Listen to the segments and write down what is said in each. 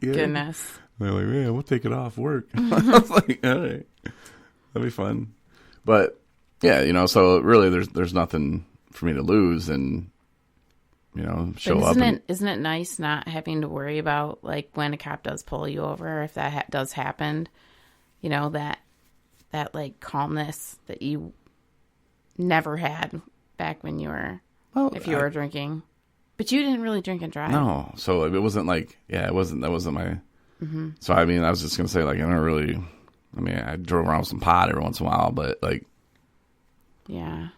goodness. They're like, yeah, we'll take it off work. I was like, all right, that'd be fun. But yeah, so really there's nothing for me to lose and, show up. Isn't it nice not having to worry about, like, when a cop does pull you over, if that does happen, that like calmness that you never had back when you were, if you were drinking. But you didn't really drink and drive. No. So it wasn't like, that wasn't my, so I mean, I was just going to say, like, I drove around with some pot every once in a while, but like, yeah.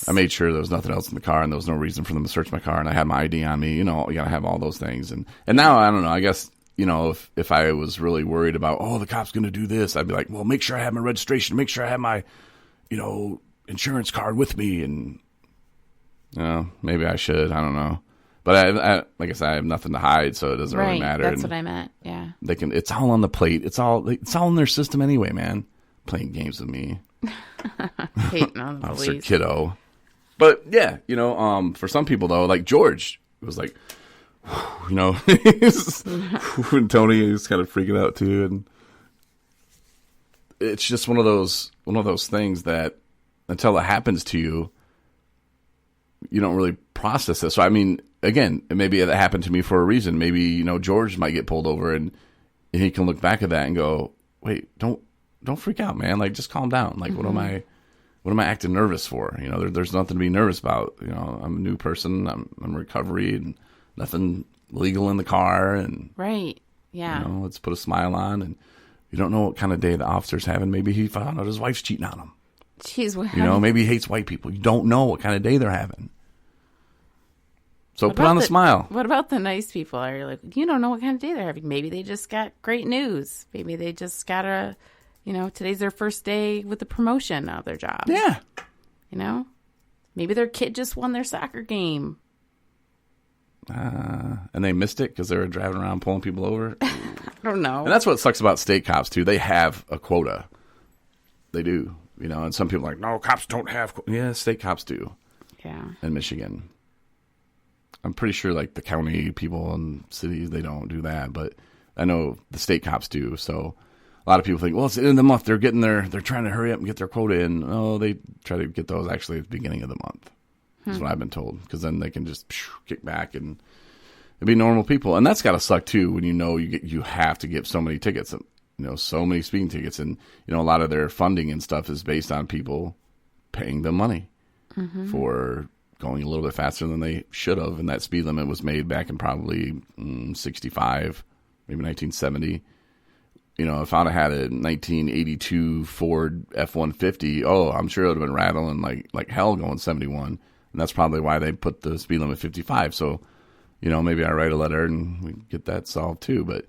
I made sure there was nothing else in the car and there was no reason for them to search my car and I had my ID on me, you got to have all those things. And now, I don't know, I guess, if I was really worried about, the cop's going to do this, I'd be like, well, make sure I have my registration, make sure I have my, insurance card with me. And, maybe I should, I don't know. But I like I said, I have nothing to hide, so it doesn't really matter. That's what I meant, yeah. It's all on the plate. It's all in their system anyway, man. Playing games with me. Hating on the Officer police. Kiddo. But yeah, for some people though, like George, it was like, and Tony is kind of freaking out too, and it's just one of those things that until it happens to you, you don't really process it. So I mean, again, maybe that happened to me for a reason. Maybe George might get pulled over and he can look back at that and go, wait, don't freak out, man. Like, just calm down. Like, what am I acting nervous for? There's nothing to be nervous about. I'm a new person. I'm in recovery and nothing legal in the car. And right. Yeah. Let's put a smile on. And you don't know what kind of day the officer's having. Maybe he found out his wife's cheating on him. Jeez, maybe he hates white people. You don't know what kind of day they're having. So put on a smile. What about the nice people? Are you like, you don't know what kind of day they're having? Maybe they just got great news. Maybe they just got today's their first day with the promotion of their job. Yeah. Maybe their kid just won their soccer game. And they missed it because they were driving around pulling people over. I don't know. And that's what sucks about state cops, too. They have a quota. They do. And some people are like, no, cops don't have yeah, state cops do. Yeah. In Michigan. I'm pretty sure, like, the county people and cities, they don't do that. But I know the state cops do. So a lot of people think, well, it's the end of the month. They're trying to hurry up and get their quota in. Oh, they try to get those actually at the beginning of the month. That's what I've been told. Because then they can just kick back and be normal people. And that's got to suck, too, when you have to give so many tickets. So many speeding tickets. And, a lot of their funding and stuff is based on people paying them money for going a little bit faster than they should have. And that speed limit was made back in probably 65, maybe 1970. If I'd have had a 1982 Ford F-150, I'm sure it would have been rattling like hell going 71. And that's probably why they put the speed limit 55. So, maybe I write a letter and we get that solved too. But,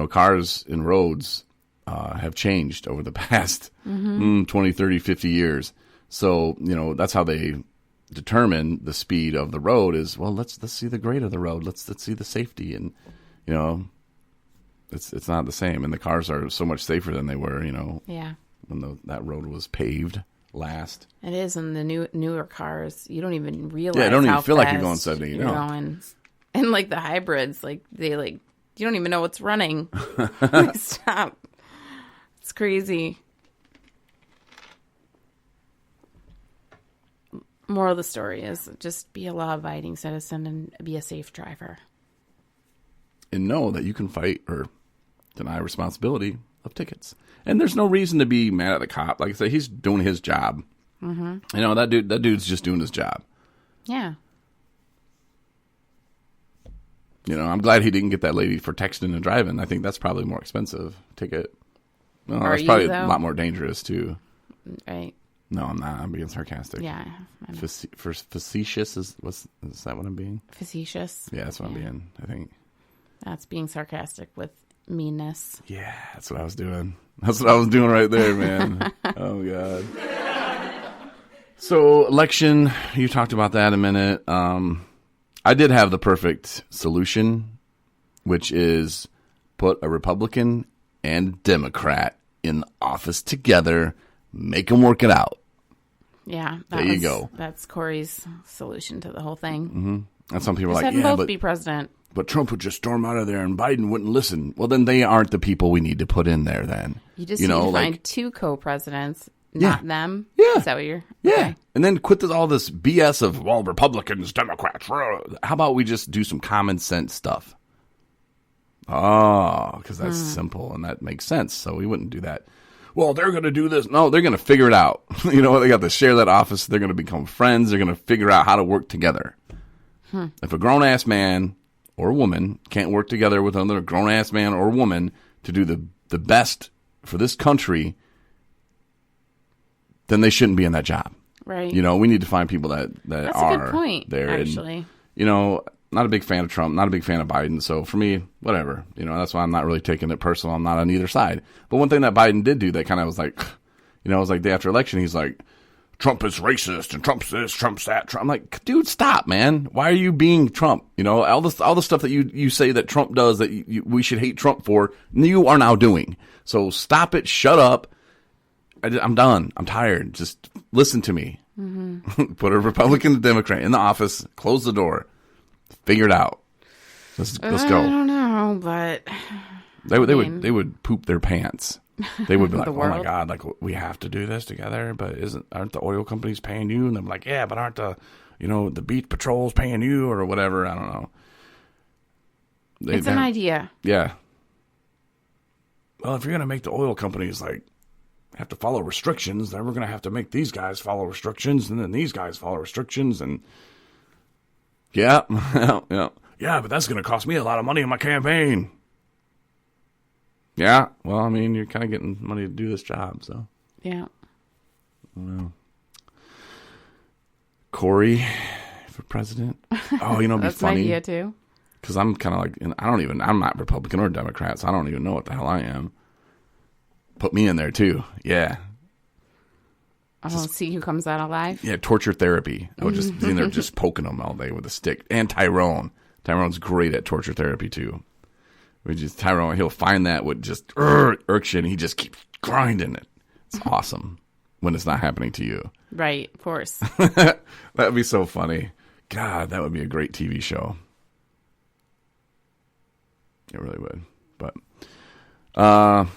cars and roads have changed over the past 20, 30, 50 years. So, that's how they determine the speed of the road is, well, let's see the grade of the road. Let's see the safety. And, it's not the same. And the cars are so much safer than they were, Yeah. when that road was paved last. It is. And the newer cars, you don't even realize Yeah, I don't even how feel like fast you're going 70. you're going. And like the hybrids, you don't even know what's running. Stop. It's crazy. Moral of the story is just be a law-abiding citizen and be a safe driver. And know that you can fight or deny responsibility of tickets. And there's no reason to be mad at the cop. Like I said, he's doing his job. Mm-hmm. That dude's just doing his job. Yeah. I'm glad he didn't get that lady for texting and driving. I think that's probably more expensive ticket. Well, that's probably a lot more dangerous too. Right. No, I'm not. I'm being sarcastic. Yeah. Facetious is that what I'm being? Facetious. Yeah, that's what I'm being, I think. That's being sarcastic with meanness. Yeah, that's what I was doing. That's what I was doing right there, man. Oh, God. So, election, you talked about that a minute. I did have the perfect solution, which is put a Republican and Democrat in office together, make them work it out. Yeah. There you go. That's Corey's solution to the whole thing. Mm-hmm. And some people are like, have them both be president. but Trump would just storm out of there and Biden wouldn't listen. Well, then they aren't the people we need to put in there then. You just need to find two co-presidents, not them. Yeah. Is that what you're... Yeah. Okay. And then quit all this BS of, well, Republicans, Democrats. How about we just do some common sense stuff? Oh, because that's simple and that makes sense. So we wouldn't do that. Well, they're going to do this. No, they're going to figure it out. You know what? They got to share that office. They're going to become friends. They're going to figure out how to work together. If a grown-ass man or woman can't work together with another grown-ass man or woman to do the best for this country, then they shouldn't be in that job. Right. You know, we need to find people that That's are a good point, there. actually. And, you know, not a big fan of Trump, not a big fan of Biden. So for me, whatever. You know, that's why I'm not really taking it personal. I'm not on either side. But one thing that Biden did do that kind of was like, you know, it was like day after election, he's like, Trump is racist and Trump's this, Trump's that. I'm like, dude, stop, man. Why are you being Trump? You know, all the stuff that you say that Trump does that we should hate Trump for, you are now doing. So stop it. Shut up. I'm done. I'm tired. Just listen to me. Mm-hmm. Put a Republican and Democrat in the office. Close the door. Figure it out. Let's go. I don't know, but they would poop their pants. They would be like, The "Oh world? my God, like we have to do this together." But aren't the oil companies paying you? And they're like, "Yeah, but aren't the beach patrols paying you or whatever?" I don't know. It's an idea. Yeah. Well, if you're gonna make the oil companies like have to follow restrictions, then we're gonna have to make these guys follow restrictions, and then these guys follow restrictions, and yeah, but that's gonna cost me a lot of money in my campaign. Yeah, well, I mean, you're kind of getting money to do this job, so. Yeah. Well, Corey for president. Oh, you know, it'd be That's funny. an idea, too. Because I'm kind of like, I'm not Republican or Democrat, so I don't even know what the hell I am. Put me in there, too. Yeah. I'll see who comes out alive. Yeah, torture therapy. I would just be in there just poking them all day with a stick. And Tyrone. Tyrone's great at torture therapy, too. Tyrone, he'll find that what just irks you, and he just keeps grinding it. It's awesome when it's not happening to you. Right, of course. That would be so funny. God, that would be a great TV show. It really would. But I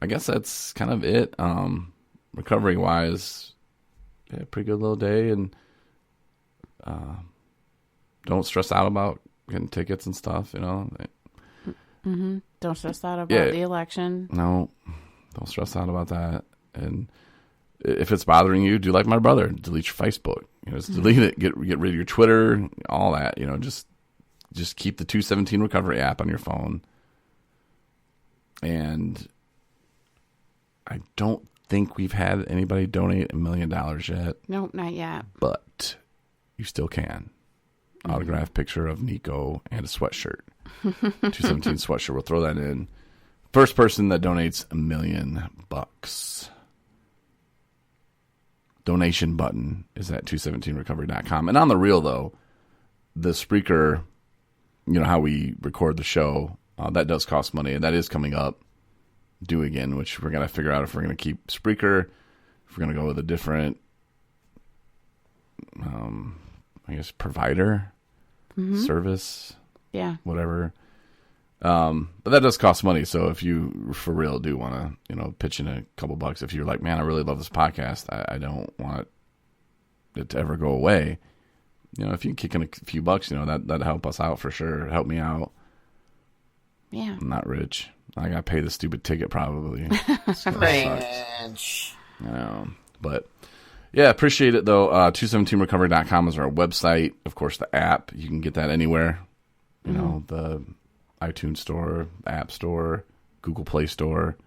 guess that's kind of it. Recovery-wise, yeah, pretty good little day, and don't stress out about getting tickets and stuff, you know. Mm-hmm. Don't stress out about the election. No, don't stress out about that. And if it's bothering you, do like my brother. Delete your Facebook. You know, just delete it. Get rid of your Twitter, all that. You know, just keep the 217 Recovery app on your phone. And I don't think we've had anybody donate $1 million yet. Nope, not yet. But you still can. Autographed picture of Nico and a sweatshirt. 217 sweatshirt. We'll throw that in. First person that donates $1 million. Donation button is at 217recovery.com. And on the real, though, the Spreaker, you know, how we record the show, that does cost money. And that is coming up due again, which we're going to figure out if we're going to keep Spreaker, if we're going to go with a different, I guess, provider, service. Yeah. Whatever. But that does cost money. So if you, for real, do want to, you know, pitch in a couple bucks, if you're like, man, I really love this podcast, I don't want it to ever go away. You know, if you can kick in a few bucks, you know, that'd help us out for sure. Help me out. Yeah. I'm not rich. I got to pay the stupid ticket probably. Right. You know, but yeah, appreciate it though. 217recovery.com is our website. Of course, the app, you can get that anywhere. You know, the iTunes store, the App Store, Google Play Store.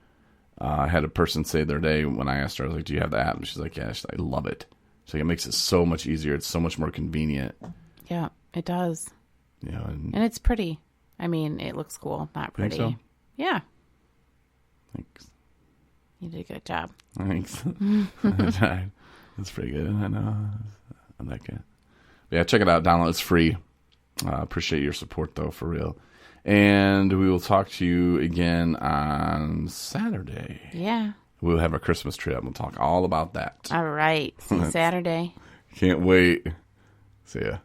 I had a person say the other day when I asked her, I was like, do you have the app? And she's like, yeah, I love it. So it makes it so much easier. It's so much more convenient. Yeah, it does. You know, and it's pretty. I mean, it looks cool, not pretty. Think so? Yeah. Thanks. You did a good job. Thanks. That's pretty good. I know. I like it. But yeah, check it out. Download. It's free. Appreciate your support, though, for real. And we will talk to you again on Saturday. Yeah. We'll have a Christmas trip. We'll talk all about that. All right. See you Saturday. Can't wait. See ya.